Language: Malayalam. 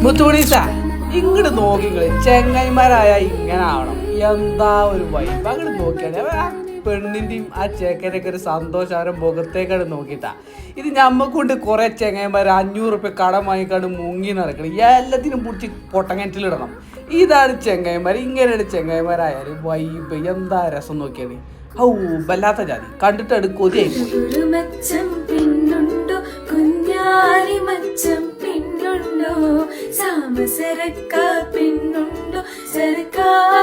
മുത്തുമണീസ ഇങ്ങോട്ട് നോക്കിങ്ങള് ചെങ്ങൈമാരായ ഇങ്ങനെ ആവണം. എന്താ ഒരു വൈബ് അങ്ങോട്ട് നോക്കിയാണ് ആ പെണ്ണിൻ്റെയും ആ ചേക്കനൊക്കെ ഒരു സന്തോഷം അവരെ മുഖത്തേക്കാണ് നോക്കിയിട്ടാ. ഇത് ഞമ്മക്കൊണ്ട് കുറെ ചെങ്ങൈമാർ 500 റുപ്യ കടം വാങ്ങിക്കാണ്ട് മുങ്ങി നടക്കണം. എല്ലാത്തിനും പിടിച്ച് പൊട്ടങ്ങറ്റിലിടണം. ഇതാണ് ചെങ്ങൈമാർ. ഇങ്ങനെയാണ് ചെങ്ങൈമാരായാല് വൈബ്. എന്താ രസം നോക്കിയാണ്. ഔ വല്ലാത്ത ജാതി കണ്ടിട്ട് കൊതിയായി പോയി. സാമസരക്ക പിന്നുണ്ടോ സർക്കാർ